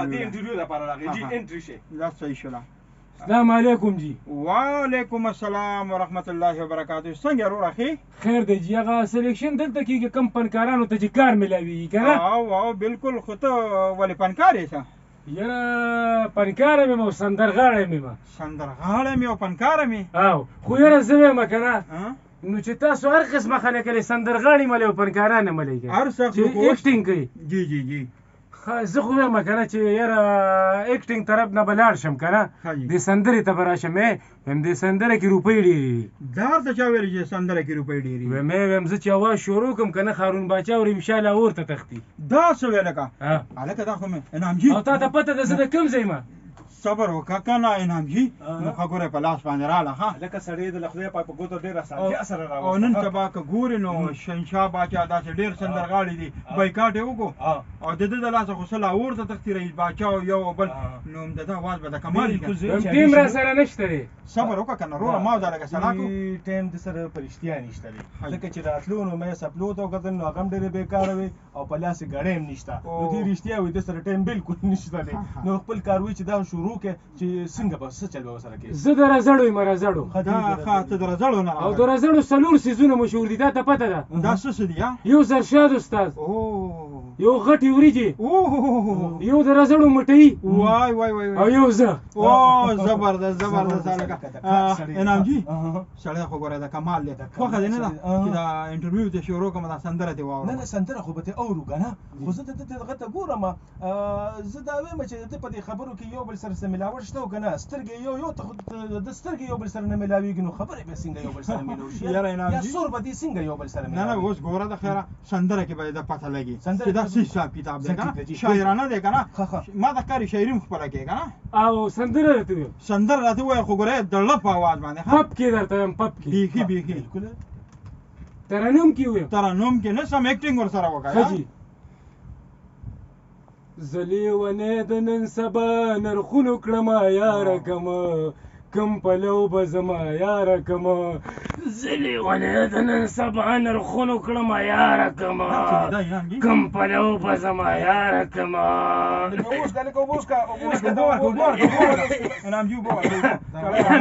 د انټرویو لپاره راغی جی انټری شي دا صحیح شوله السلام علیکم جی وعلیکم السلام ورحمت الله وبرکاته څنګه ورور اخی خیر دی جی هغه سلیکشن دلته کېږي کم فنکارانو ته چې کار میلاویږي که نه او بالکل خو ته ولې فنکار یې څه یاره فنکاره مې او سندرغاړی مې ما سندرغاړی مې او فنکاره مې او خو یاره زه وایم که نه نو چې تاسو هر قسمه خلک لرئ سندرغاړي ملی او فنکاران ملی که هر څه چې ایکټینګ کوي جی جی جی زه خو وایم که نه چې یاره ایکټینګ طرف نه به لاړ شم که نه دې سندرې ته به راشم وایم دې سندره کې روپۍ ډېرې دي دا ورته چا ویلي چې سندره کې روپۍ ډېرې دي وایم زه چې اواز شروع کړم که نه هارون باچا او ریم شاه لاهور ته تښتي دا څه ویې لکه هلکه دا خو مې انعامجي او تا ته پته ده زه د کوم ځای ما صبر وکړه که نه انعامجي نو خبره په لاس باندې راله ښه لکه سړی د خدای پاک په ګوتو ډېر اسانتیا سره راوست او نن سبا که ګورې نو شهنشاه باچا داسې ډېر سندرغاړي دي بایکاټ یې وکړو او د ده د لاسه خو څه لاهور ته تښتي رئیس باچا او یو او بل نو د ده اواز به د کمال وي ټیم را سره نشته دی صبر وکړه که نه وروره ما او دا لږه سلا کړو ټایم د سره په رښتیا نشته دی ځکه چې راتلو نو مې سپلو ته وکتل نو هغه هم ډېرې بېکاره وي او په لاس یې ګړۍ هم نشته نو دې رښتیا وي د سره ټایم بالکل نشته دی نو خپل کار وي چې دا شروع کړې چې څنګه به څه چل به ورسره کوې زه د رزړو یم رزړو ښه ته د رزړو نه او د رزړو څلور څیزونه مشهور دي دا ته پته ده دا څه څه دي یو زرشاد استاد یو غټې وریجې یو د رزړو مټۍ وای وای وای او یو زه او زبردست زبردست هلکه انعامجي سړی خو ګوره د کمال دی خوښه دې نه ده چې دا انټرویو ته شروع کړم دا سندره دې واورم نه سندره خو به ته اورو که نه خو زه دغه ته ګورم زه دا وایم چې د په دې خبرو کې یو بل سره څه ملاوټ شته او که نه سترګې یو ته د سترګې یو بل سره نه ملاوېږي نو خبرې به څنګه یو بل سره میلاو شي یا سور به دې څنګه یو بل سره نه نه اوس ګوره د خیره سندره کې به د پته لګي چې دا څه حساب کتاب دی که نه شاعرانه دی که نه ما د ښکاري شاعري هم خپله کوې که نه او سندره راته ویم سندره راته ووایه خو ګوره د زړه په اواز باندې پپ کې درته وایم پپ کې بیخي بیخي ترنم کې ویم ترنم کې نه سم ایکټینګ ورسره وکړه ښه جي زه لیونی د نن سبا نرخونو کړمه یاره کمه کم پلو به زما یاره کمه زه لیونی د نن سبا نرخونو کړمه یاره کمه کم پلو به زما یاره کمه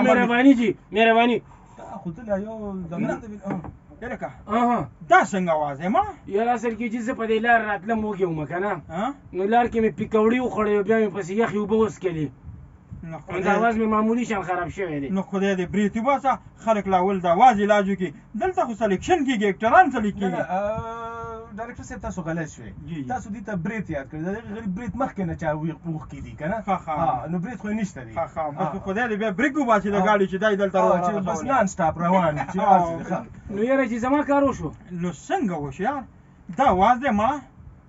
مهرباني جي مهرباني دا څنګه اواز دی ما یاره اصل کې چې زه په دې لار راتلم وږی وم که نه نو لار کې مې پیکوړي وخوړی او بیا مې پسې یخې اوبه وڅکلې نو دا اواز مې معمولي شان خراب شوی دی نو خدای دې برېت وباسه خلک لاول د اواز علاج وکړي دلته خو سلیکشن کېږي اکټران سلیک کېږي ډایرکټر صاحب تاسو غلط شوي تاسو دې ته برېت یاد کړئ د هغې غریب برېت مخکې نه چا اوښکي دي که نه نو برېت خو یې نشته دی بس خدای دې بیا بریک وباسي د ګاډي چې دی دلته بس نان سټاپ روان نو یاره چې زما کار وشو نو څنګه وشو یار دا اواز دی ما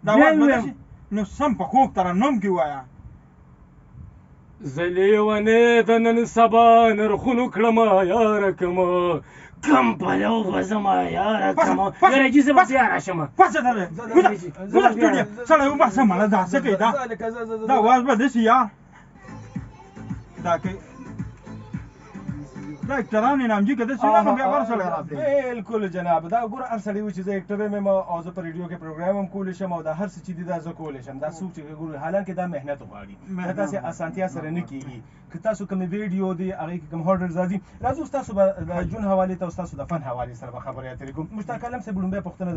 دا اواز به نو سم په خوږ ترنم کې ووایه زه لیونی د نن سبا نرخونو کړمه یاره کمه کم پلو به زما یاره کمه یاره جي زه به بیا راشمه پڅه ده ګوزه سړی وباسه مړه دا څه کوي دا اواز به داسې یار دا کوي دا اکټران انعامجي که داسې وي نو بیا ورسره راتلی بالکل جناب دا ګوره هر سړی وي چې زه اکټر یم او زه په ریډیو کې پروګرام هم کولی شم او دا هر څه چې دي دا زه کولی شم دا څوک چې ګورو حالانکې دا محنت غواړي دا داسې اسانتیا سره نه کېږي که تاسو کومې ویډیو دی هغې کې کوم هارډرز راځي راځو ستاسو به د ژوند حوالې ته او ستاسو د فن حوالې سره به خبرې اترې کوم مشتاق عالم صاحب لومبۍ پوښتنه